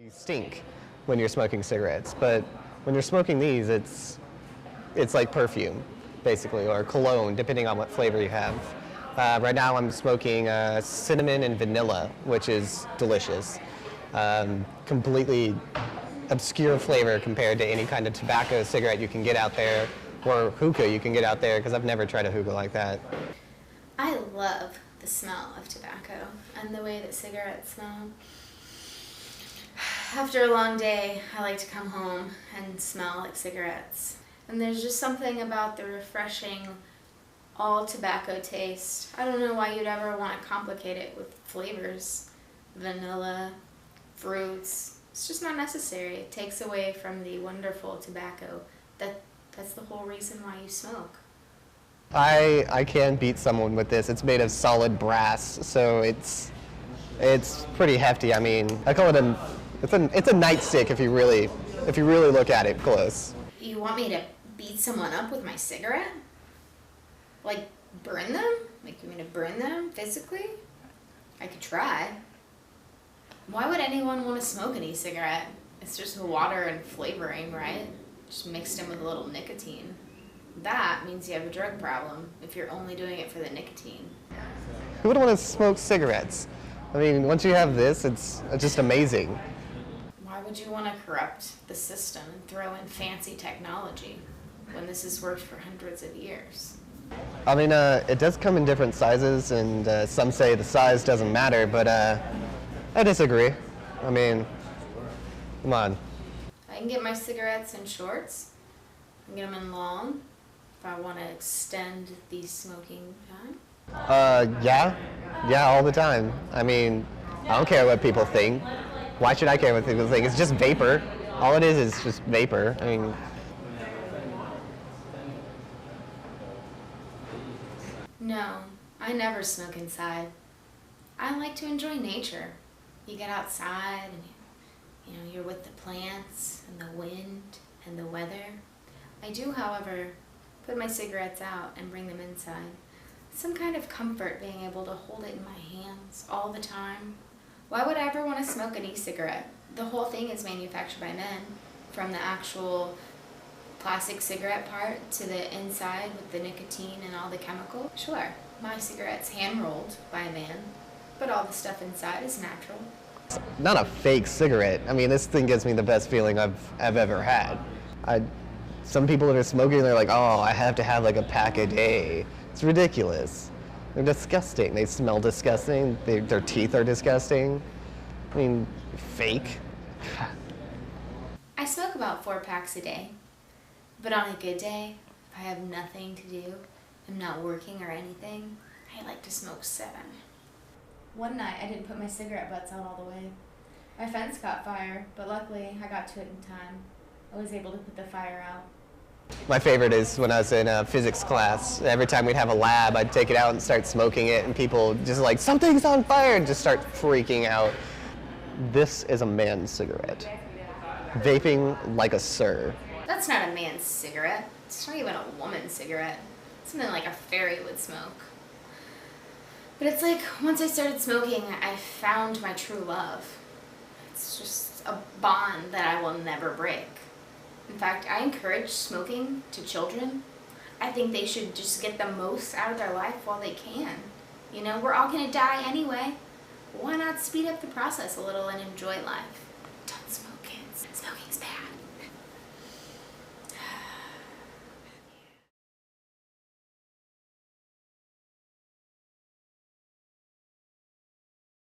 You stink when you're smoking cigarettes, but when you're smoking these, it's like perfume, basically, or cologne, depending on what flavor you have. Right now I'm smoking cinnamon and vanilla, which is delicious. Completely obscure flavor compared to any kind of tobacco cigarette you can get out there, or hookah you can get out there, because I've never tried a hookah like that. I love the smell of tobacco and the way that cigarettes smell. After a long day, I like to come home and smell like cigarettes. And there's just something about the refreshing, all tobacco taste. I don't know why you'd ever want to complicate it with flavors. Vanilla, fruits. It's just not necessary. It takes away from the wonderful tobacco. That's the whole reason why you smoke. I can beat someone with this. It's made of solid brass, so it's pretty hefty. I mean, I call it it's a nightstick if you really look at it close. You want me to beat someone up with my cigarette? Like burn them? Like you want me to burn them physically? I could try. Why would anyone want to smoke an e-cigarette? It's just water and flavoring, right? Just mixed in with a little nicotine. That means you have a drug problem if you're only doing it for the nicotine. Who would want to smoke cigarettes? I mean, once you have this, it's just amazing. Why would you want to corrupt the system and throw in fancy technology when this has worked for hundreds of years? I mean, it does come in different sizes, and some say the size doesn't matter, but I disagree. I mean, come on. I can get my cigarettes in shorts. I can get them in long if I want to extend the smoking time. Yeah, all the time. I mean, I don't care what people think. Why should I care what people think? It's just vapor. All it is just vapor. I mean, no, I never smoke inside. I like to enjoy nature. You get outside and you're with the plants and the wind and the weather. I do, however, put my cigarettes out and bring them inside. Some kind of comfort being able to hold it in my hands all the time. Why would I ever want to smoke an e-cigarette? The whole thing is manufactured by men, from the actual plastic cigarette part to the inside with the nicotine and all the chemical. Sure, my cigarette's hand-rolled by a man, but all the stuff inside is natural. not a fake cigarette. I mean, this thing gives me the best feeling I've ever had. Some people that are smoking, they're like, oh, I have to have like a pack a day. It's ridiculous. They're disgusting. They smell disgusting. Their teeth are disgusting. I mean, fake. I smoke about 4 packs a day, but on a good day, if I have nothing to do, I'm not working or anything, I like to smoke 7. One night, I didn't put my cigarette butts out all the way. My fence caught fire, but luckily I got to it in time. I was able to put the fire out. My favorite is when I was in physics class. Every time we'd have a lab, I'd take it out and start smoking it, and people just like, something's on fire, and just start freaking out. This is a man's cigarette. Vaping like a sir. That's not a man's cigarette. It's not even a woman's cigarette. It's something like a fairy would smoke. But it's like, once I started smoking, I found my true love. It's just a bond that I will never break. In fact, I encourage smoking to children. I think they should just get the most out of their life while they can. You know, we're all gonna die anyway. Why not speed up the process a little and enjoy life?